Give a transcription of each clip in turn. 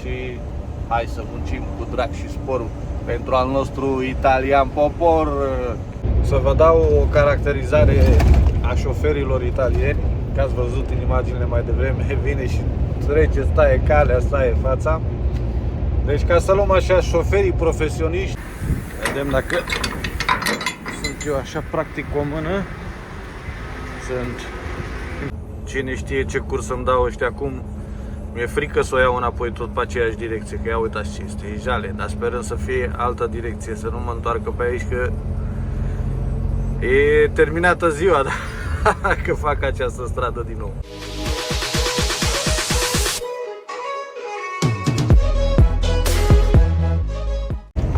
și hai să muncim cu drag și spor pentru al nostru italian popor. Să vă dau o caracterizare a șoferilor italieni, că ați văzut în imaginile mai devreme, vine și trece, staie calea, staie fața. Deci ca să luăm așa șoferii profesioniști, vedem dacă sunt eu așa practic o mână. Sunt. Cine știe ce curs să-mi dau ăștia acum. Mi-e frică să o iau înapoi tot pe aceeași direcție, că ia uitați ce este, e jale, dar sperăm să fie altă direcție, să nu mă întoarcă pe aici, că e terminată ziua, că fac această stradă din nou.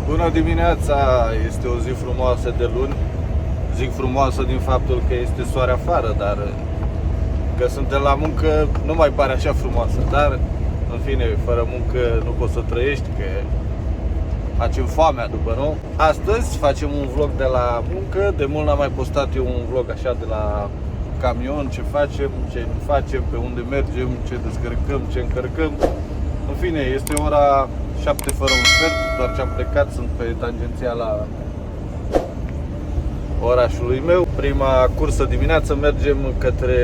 Bună dimineața, este o zi frumoasă de luni. Zic frumoasă din faptul că este soare afară, dar că suntem la muncă nu mai pare așa frumoasă. Dar, în fine, fără muncă nu poți să trăiești, că facem foamea după, nu? Astăzi facem un vlog de la muncă. De mult n-am mai postat eu un vlog așa de la camion, ce facem, ce nu facem, pe unde mergem, ce descărcăm, ce încărcăm. În fine, este ora 7 fără un sfert, doar ce am plecat, sunt pe tangențiala orașului meu. Prima cursă dimineață mergem către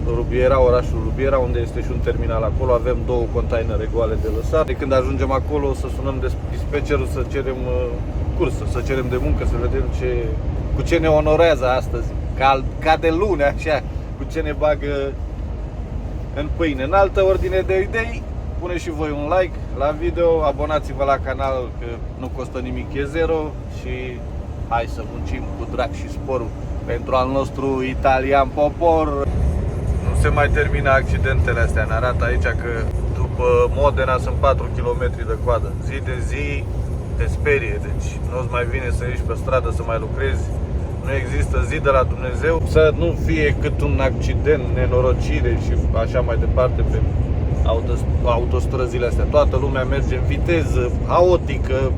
Rubiera, orașul Rubiera, unde este și un terminal acolo. Avem două containere goale de lăsat. De când ajungem acolo să sunăm de dispatcherul să cerem cursă, să cerem de muncă, să vedem cu ce ne onorează astăzi. Ca de luni, așa, cu ce ne bagă în pâine. În altă ordine de idei, puneți și voi un like la video, abonați-vă la canal, că nu costă nimic, e zero, și hai să muncim cu drag și spor pentru al nostru italian popor. Nu se mai termină accidentele astea, ne arată aici că după Modena sunt 4 km de coadă. Zi de zi te sperie, deci nu-ți mai vine să ieși pe stradă să mai lucrezi. Nu există zi de la Dumnezeu să nu fie cât un accident, nenorocire și așa mai departe pe autostrăzile astea. Toată lumea merge în viteză haotică,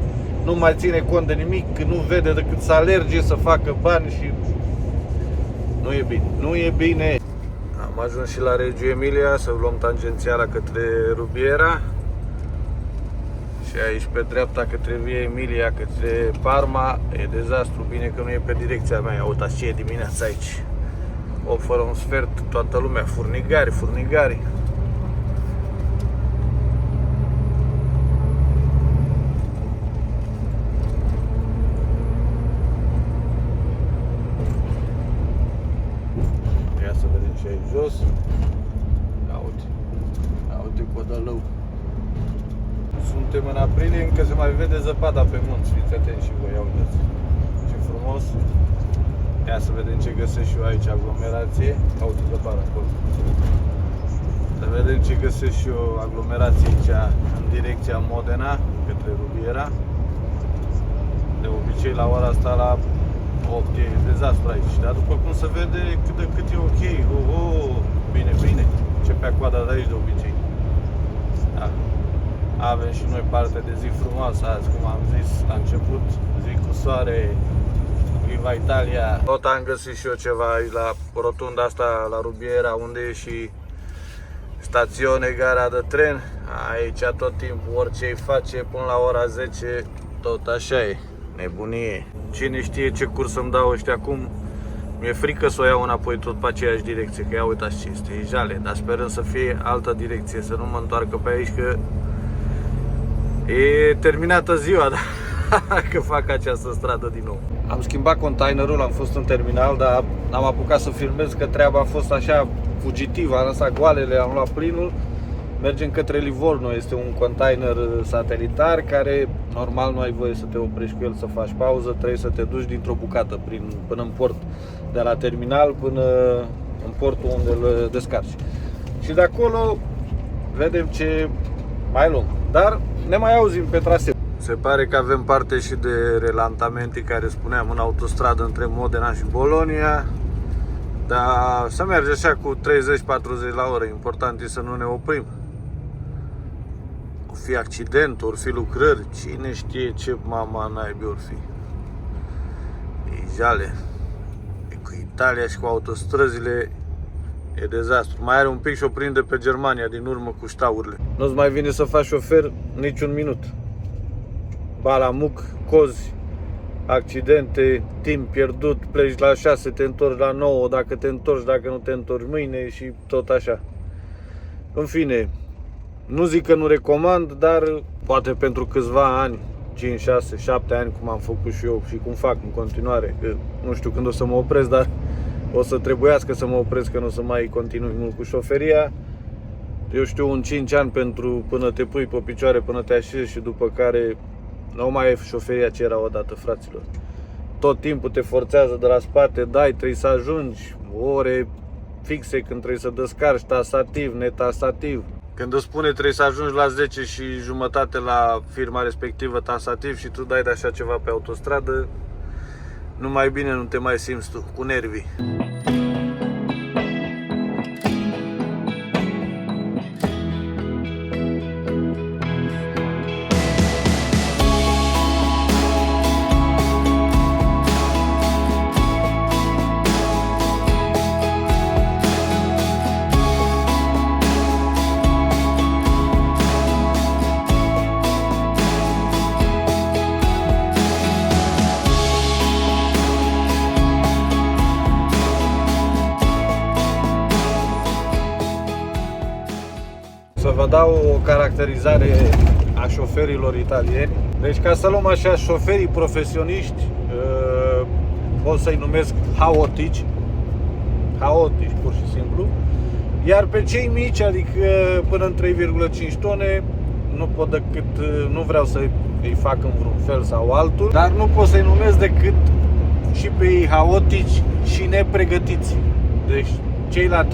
nu mai ține cont de nimic, nu vede decât să alerge, să facă bani și nu e bine. Nu e bine. Am ajuns și la Reggio Emilia, să luăm tangențiala către Rubiera. Și aici pe dreapta către Via Emilia, către Parma, e dezastru. Bine că nu e pe direcția mea. Uitați ce e dimineața aici. 8 fără un sfert, toată lumea, furnigari. Ia să vedem ce e jos. Uite codălău. Suntem în aprilie, încă se mai vede zăpada pe munți, fiți atenți și voi, uitați ce frumos. Ia să vedem ce găsesc și eu aici, aglomerație. Uite zăpada acolo. Să vedem ce găsesc și eu, aglomerație aici în direcția Modena, către Rubiera. De obicei la ora asta la 8 e dezastru aici, dar după cum se vede cât de cât e ok. Bine, începea coada de aici de obicei. Da. Avem și noi parte de zi frumoasă azi, cum am zis la început, zi cu soare, viva Italia. Tot am găsit și eu ceva aici la rotunda asta, la Rubiera, unde e și stațiune, gara de tren. Aici tot timpul, orice îi face până la ora 10, tot așa e, nebunie. Cine știe ce curs să-mi dau ăștia acum. Mi-e frică să o iau înapoi tot pe aceeași direcție, că ia uitați ce este, e jale, dar sperăm să fie altă direcție, să nu mă întoarcă pe aici, că e terminată ziua, că fac această stradă din nou. Am schimbat containerul, am fost în terminal, dar n-am apucat să filmez, că treaba a fost așa fugitivă, am lăsat goalele, am luat plinul. Mergem către Livorno, este un container satelitar care normal nu ai voie să te oprești cu el, să faci pauză, trebuie să te duci dintr-o bucată până în port, de la terminal până în portul unde îl descarci. Și de acolo vedem ce mai luăm, dar ne mai auzim pe traseu. Se pare că avem parte și de relantamente, care spuneam, în autostradă între Modena și Bologna. Dar să merge așa cu 30-40 la oră, important e să nu ne oprim. O fi accident, ori fi lucrări, cine știe ce mama naibii ori fi. E jale. E cu Italia și cu autostrăzile E dezastru. Mai are un pic și o prinde pe Germania din urmă cu ștaurile. Nu-ți mai vine să faci șofer niciun minut. Ba la muc, cozi, accidente, timp pierdut, pleci la 6, te întorci la 9, dacă te întorci, dacă nu te întorci mâine și tot așa. În fine, nu zic că nu recomand, dar poate pentru câțiva ani, 5, 6, 7 ani, cum am făcut și eu și cum fac în continuare, că nu știu când o să mă opresc, dar o să trebuiască să mă opresc, că nu o să mai continui mult cu șoferia. Eu știu, un 5 ani până te pui pe picioare, până te așezi și după care nu mai e șoferia ce era odată, fraților. Tot timpul te forțează de la spate, dai, trebuie să ajungi ore fixe când trebuie să descarci, tasativ, netasativ. Când îți spune trebuie să ajungi la 10 și jumătate la firma respectivă tasativ și tu dai de așa ceva pe autostradă, numai bine nu te mai simți tu, cu nervii. Să vă dau o caracterizare a șoferilor italieni. Deci, ca să luăm așa, șoferii profesioniști, pot să-i numesc haotici, pur și simplu. Iar pe cei mici, adică până în 3,5 tone, nu pot decât, nu vreau să îi fac în vreun fel sau altul, dar nu pot să-i numesc decât și pe ei haotici și nepregătiți. Deci, cei la 3,5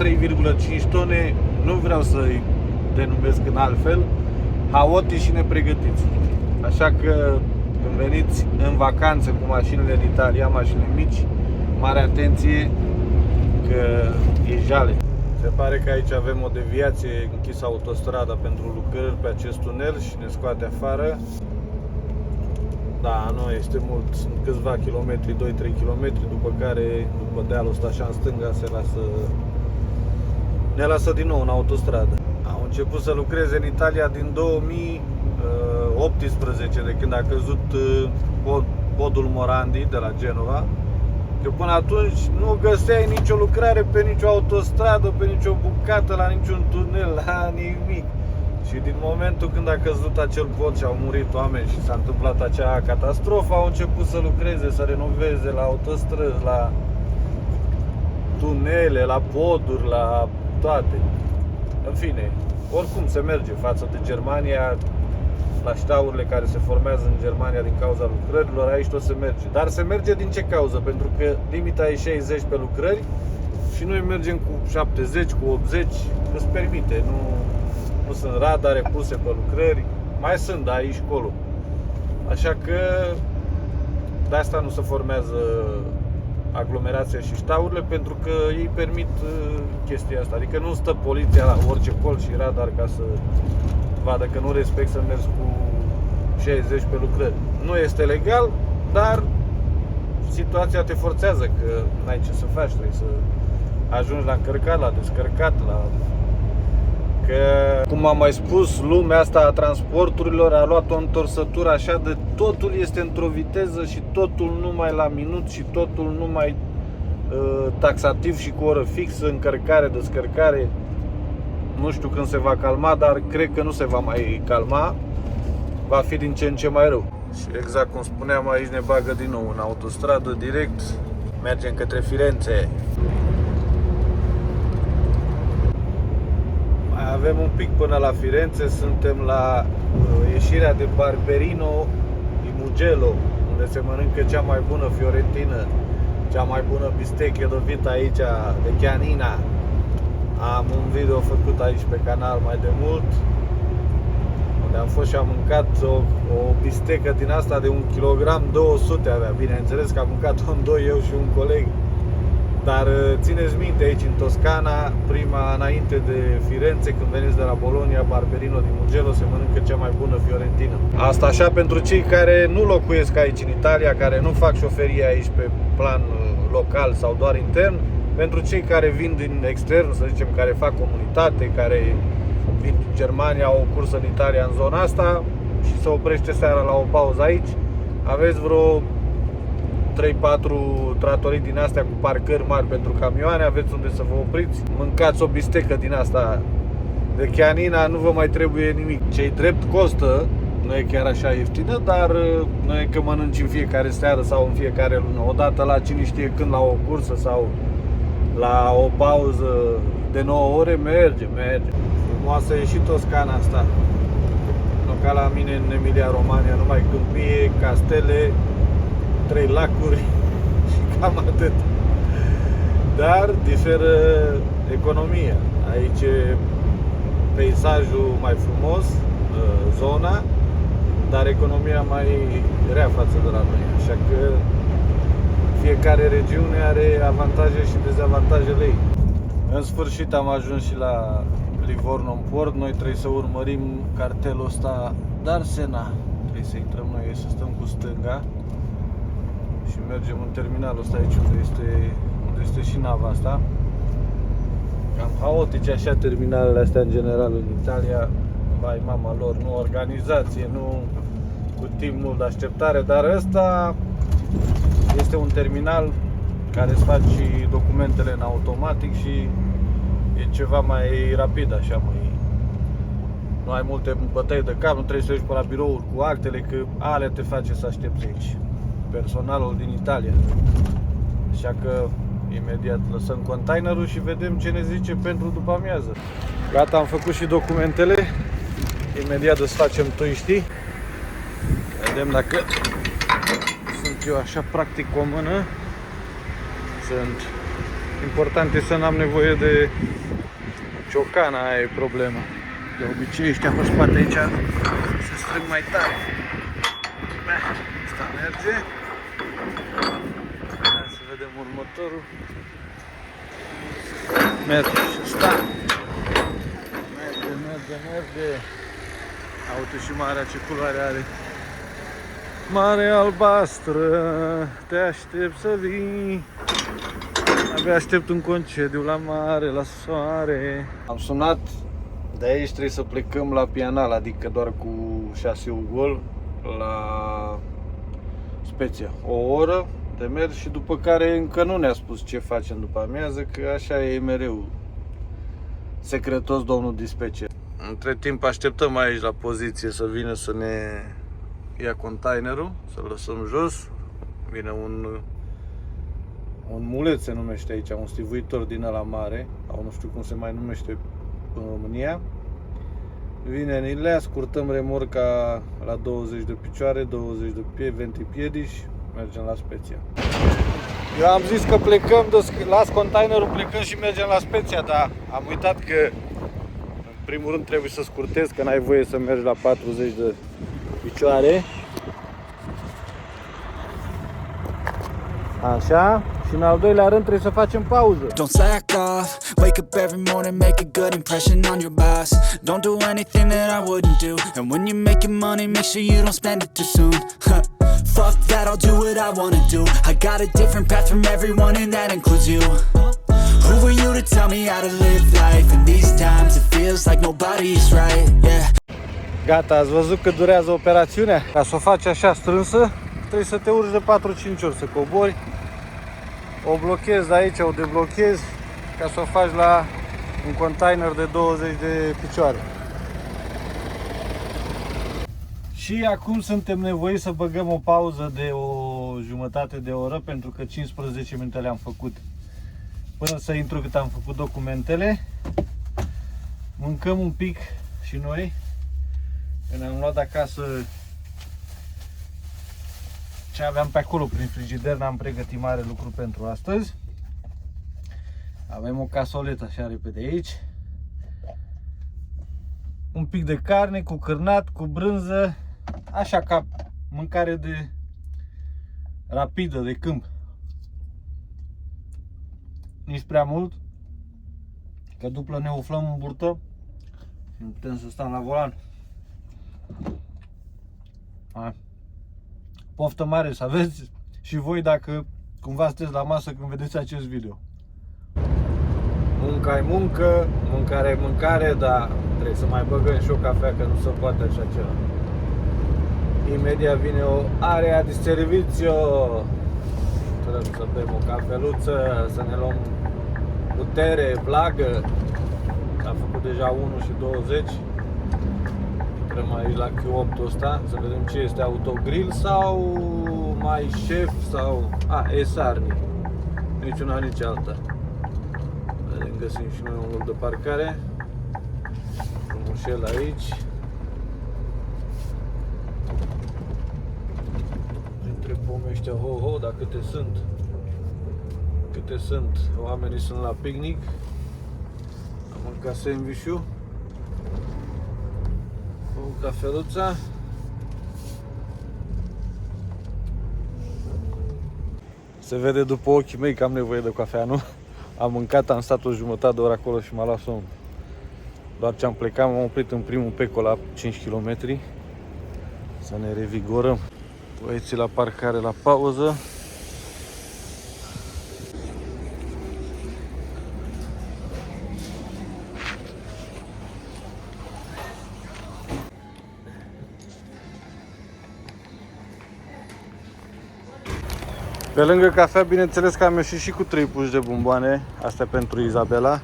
tone nu vreau să-i denumesc în altfel, haotici și nepregătiți. Așa că când veniți în vacanță cu mașinile în Italia, mașinile mici, mare atenție că e jale. Se pare că aici avem o deviație închisă autostrada pentru lucrări pe acest tunel și ne scoate afară. Da, nu este mult, sunt câțiva kilometri, 2-3 km, după care, după dealul ăsta așa în stânga, ne lasă din nou în autostradă. Au început să lucreze în Italia din 2018, de când a căzut podul Morandi de la Genova. Că până atunci nu găseai nicio lucrare pe nicio autostradă, pe nicio bucată, la niciun tunel, la nimic. Și din momentul când a căzut acel pod și au murit oameni și s-a întâmplat acea catastrofă, au început să lucreze, să renoveze la autostrăzi, la tunele, la poduri, la toate. În fine, oricum se merge față de Germania, la ștaurile care se formează în Germania din cauza lucrărilor, aici tot se merge. Dar se merge din ce cauză? Pentru că limita e 60 pe lucrări și noi mergem cu 70, cu 80, îți permite, nu sunt radare puse pe lucrări, mai sunt, dar aici și acolo. Așa că de asta nu se formează aglomerația și ștaurile, pentru că ei permit chestia asta. Adică nu stă poliția la orice colț și radar ca să vadă că nu respect să mergi cu 60 pe lucrări. Nu este legal, dar situația te forțează, că n-ai ce să faci, trebuie să ajungi la încărcat, la descărcat, Că, cum am mai spus, lumea asta a transporturilor a luat o întorsătură așa de totul este într-o viteză și totul numai la minut și totul numai taxativ și cu oră fixă, încărcare, descărcare. Nu știu când se va calma, dar cred că nu se va mai calma. Va fi din ce în ce mai rău. Și exact cum spuneam, aici ne bagă din nou în autostradă direct. Mergem către Firenze. Avem un pic până la Firenze, suntem la ieșirea de Barberino di Mugello, unde se mănâncă cea mai bună fiorentină, cea mai bună bistec edovita aici de Chianina. Am un video făcut aici pe canal mai de mult, unde am fost și am mâncat o bistecă din asta de 1,2 kg avea. Bineînțeles că am mâncat-o în doi, eu și un coleg. Dar țineți minte, aici în Toscana, prima înainte de Firenze, când veniți de la Bologna, Barberino di Mugello, se mănâncă cea mai bună fiorentină. Asta așa pentru cei care nu locuiesc aici în Italia, care nu fac șoferie aici pe plan local sau doar intern. Pentru cei care vin din extern, să zicem, care fac comunitate, care vin din Germania, au o cursă în Italia în zona asta și se oprește seara la o pauză aici, aveți vreo 3-4 tratorii din astea cu parcări mari pentru camioane, aveți unde să vă opriți, mâncați o bistecă din asta de chianina, nu vă mai trebuie nimic. Ce-i drept costă, nu e chiar așa ieftină, dar nu e că mănânci în fiecare seară sau în fiecare lună. Odată la cine știe când, la o cursă sau la o pauză de 9 ore, merge. Frumoasă e și Toscana asta. Nu ca la mine în Emilia Romagna, numai câmpie, castele, 3 lacuri și cam atât. Dar diferă economia. Aici e peisajul mai frumos, zona, dar economia mai rea față de la noi. Așa că fiecare regiune are avantaje și dezavantajele ei. În sfârșit am ajuns și la Livorno în port. Noi trebuie să urmărim cartelul ăsta Darsena. Trebuie să intrăm noi, să stăm cu stânga și mergem în terminalul ăsta aici unde este și nava asta. Cam haotice așa terminalele astea în general în Italia. Vai mama lor, nu organizație, nu cu timp mult de așteptare, dar ăsta este un terminal care îți faci și documentele în automatic și e ceva mai rapid, așa, nu ai multe bătăi de cap, nu trebuie să ieși pe la birouri cu actele, că alea te face să aștepți aici. Personalul din Italia. Așa că imediat lăsăm containerul și vedem ce ne zice pentru după amiază. Gata, am făcut și documentele. Imediat desfacem tuiștii. Vedem dacă sunt eu așa practic cu o mână. Sunt. Important e să n-am nevoie de ciocana, aia e problema. De obicei ăștia pe spate aici se strâng mai tare. Asta merge. Hai să vedem următorul. Merge și ăsta. Merge. Uite și marea ce culoare are. Mare albastră, te aștept să vii. Abia aștept un concediu la mare, la soare. Am sunat, de aici trebuie să plecăm la Pianal, adică doar cu șaseul gol la Spezia. O oră de mers și după care încă nu ne-a spus ce facem după amiază, că așa e mereu secretos domnul dispecer. Între timp așteptăm aici la poziție să vină să ne ia containerul, să-l lăsăm jos. Vine un muleț se numește aici, un stivuitor din ăla mare, sau nu știu cum se mai numește în România. Vine, ni le scurtăm remorca la 20 de picioare, 20 de ventipiedici, mergem la Spezia. Eu am zis că plecăm, las containerul, plecăm și mergem la Spezia, dar am uitat că în primul rând trebuie să scurtezi, că n-ai voie să mergi la 40 de picioare. Așa. Și în al doilea rând trebuie să facem pauză. Don't slack off, wake up every morning, make a good impression on your boss. Don't do anything that I wouldn't do. And when you're making money, make sure you don't spend it too soon. Fuck that, I'll do what I wanna do. I got a different path from everyone and that includes you. Who are you to tell me how to live life? In these times it feels like nobody is right, yeah. Gata, ați văzut că durează operațiunea? Ca să o faci așa strânsă, trebuie să te urci de 4-5 ori să cobori. O blochezi de aici, o deblochezi ca să o faci la un container de 20 de picioare. Și acum suntem nevoiți să băgăm o pauză de o jumătate de oră, pentru că 15 minute le-am făcut până să intru cât am făcut documentele. Mâncăm un pic și noi, că ne-am luat de acasă ce aveam pe acolo prin frigider, n-am pregătit mare lucru pentru astăzi. Avem o casoletă așa repede aici. Un pic de carne cu cârnat, cu brânză, așa ca mâncare de rapidă, de câmp. Nici prea mult, că după ne uflăm în burtă și nu putem să stăm la volan. Poftă mare să aveți și voi dacă cumva sunteți la masă când vedeți acest video. Munca e muncă, mâncare e mâncare, dar trebuie să mai băgăm și o cafea, că nu se poate așa ceva. Imediat vine o area de serviciu. Trebuie să bem o cafeluță, să ne luăm putere, vlagă. A făcut deja 1 și 20. Intrăm aici la Q8-ul ăsta, să vedem ce este, autogrill sau mai șef sau... e-sarni. Nici una, nici alta. Vedem, găsim și noi un loc de parcare. Frumușel aici. Între pomii ăștia, ho, dar câte sunt. Câte sunt. Oamenii sunt la picnic. Am mâncat sandwich-ul. O cafeluța. Se vede după ochii mei că am nevoie de cafea, nu? Am mâncat, am stat o jumătate de oră acolo și m-a luat somn. Doar ce am plecat, m-am oprit în primul peco la 5 km. Să ne revigorăm. Băieții la parcare la pauză. Pe lângă cafea, bineînțeles că am ieșit și cu 3 puși de bomboane, astea pentru Izabela.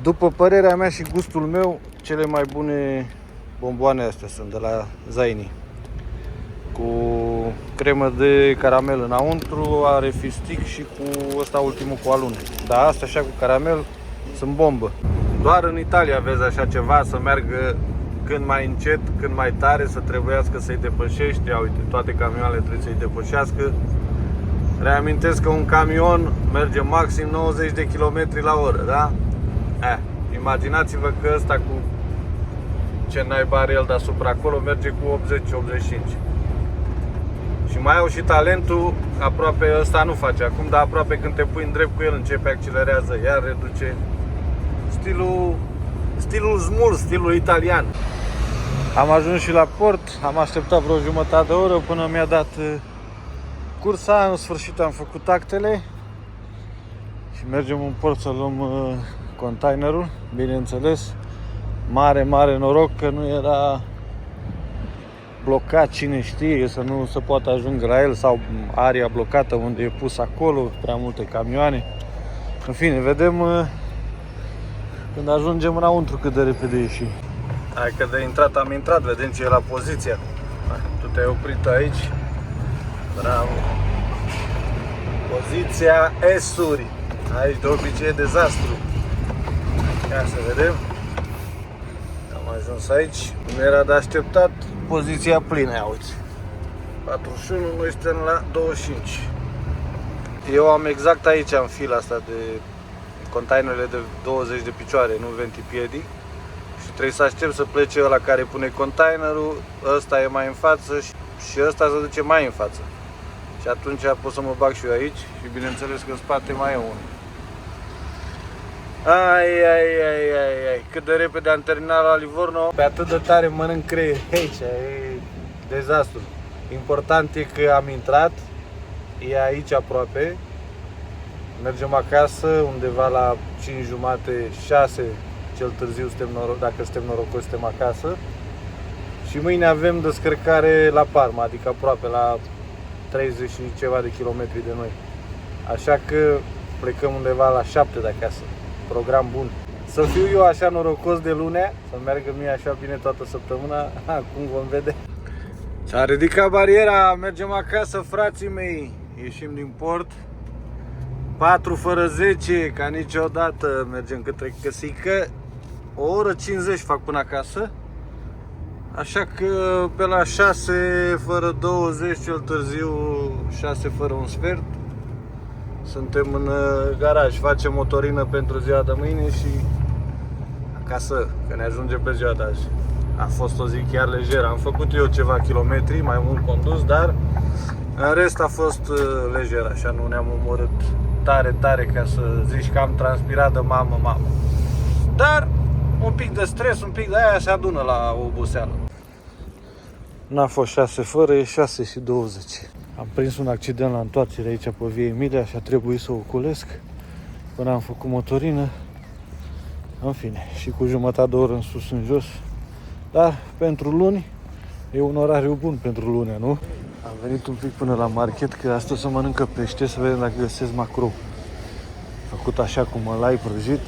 După părerea mea și gustul meu, cele mai bune bomboane astea sunt de la Zaini. Cu cremă de caramel înăuntru, are fistic și cu ăsta ultimul cu alune. Dar astea așa cu caramel sunt bombă. Doar în Italia vezi așa ceva, să meargă când mai încet, când mai tare, să trebuiască să-i depășești. Ia uite, toate camioanele trebuie să-i depășească. Reamintesc că un camion merge maxim 90 de km la oră, da? Imaginați-vă că ăsta cu ce naiba are el deasupra acolo merge cu 80-85. Și mai au și talentul, aproape ăsta nu face acum, dar aproape când te pui în drept cu el începe, accelerează, iar reduce. Stilul smul, stilul italian. Am ajuns și la port, am așteptat vreo jumătate de oră până mi-a dat cursa. În sfârșit am făcut actele și mergem în port să luăm containerul. Bineînțeles, mare noroc că nu era blocat, cine știe, să nu se poată ajunge la el, sau aria blocată unde e pus acolo, prea multe camioane. În fine, vedem când ajungem înăuntru cât de repede ieșim. Hai că de intrat am intrat, vedem ce e la poziția. Tu te-ai oprit aici. Bravo. Poziția S-uri. Aici de obicei e dezastru. Ia să vedem. Am ajuns aici. Nu era de așteptat. Poziția plină, ia uite. 41, noi suntem la 25. Eu am exact aici, în fila asta de containerele de 20 de picioare, nu ventipiedi. Și trebuie să aștept să plece ăla care pune containerul. Ăsta e mai în față și ăsta se duce mai în față. Și atunci pot să mă bag și eu aici. Și bineînțeles că în spate mai e unul. Ai, cât de repede am terminat la Livorno. Pe atât de tare mănânc creier aici, e dezastru. Important e că am intrat, e aici aproape. Mergem acasă undeva la 5:30, 6 cel târziu, dacă suntem norocoși, suntem acasă. Și mâine avem descărcare la Parma, adică aproape la 30 și ceva de kilometri de noi. Așa că plecăm undeva la 7 de acasă. Program bun. Să fiu eu așa norocos de lunea, să meargă mie așa bine toată săptămâna, cum vom vede. S-a ridicat bariera, mergem acasă, frații mei. Ieșim din port. 4 fără 10, ca niciodată, mergem către căsică. O oră 50 fac până acasă. Așa că pe la 6 fără 20, cel târziu 6 fără un sfert, suntem în garaj, facem motorină pentru ziua de mâine și acasă, că ne ajunge pe ziua de azi. A fost o zi chiar lejeră, am făcut eu ceva kilometri, mai mult condus, dar în rest a fost lejer, așa, nu ne-am omorât tare ca să zici că am transpirat de mamă. Dar un pic de stres, un pic de aia se adună la oboseală. N-a fost 6 fără, e 6 și 20. Am prins un accident la întoarcere aici pe Via Emilia și a trebuit să ocolesc. până am făcut motorină. În fine, și cu jumătate de oră în sus, în jos. Dar pentru luni e un orariu bun pentru lunea, nu? Am venit un pic până la market, că astăzi să mănâncă pește, să vedem dacă găsesc macro. Făcut așa cu mălai prăjit.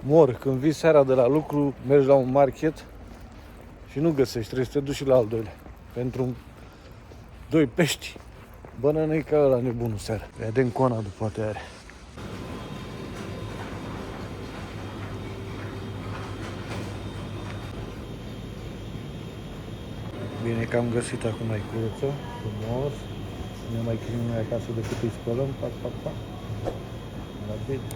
Mor, când vii seara de la lucru, mergi la un market și nu găsești, trebuie să te duci și la al doilea. Pentru 2 pești. Bănănă-i ca ăla nebunul seara. Vedem Conadu, poate are. Bine că am găsit acum mai curăță, frumos. Ne mai chinim noi acasă decât îi spălăm, pac, pac, pac. La bine.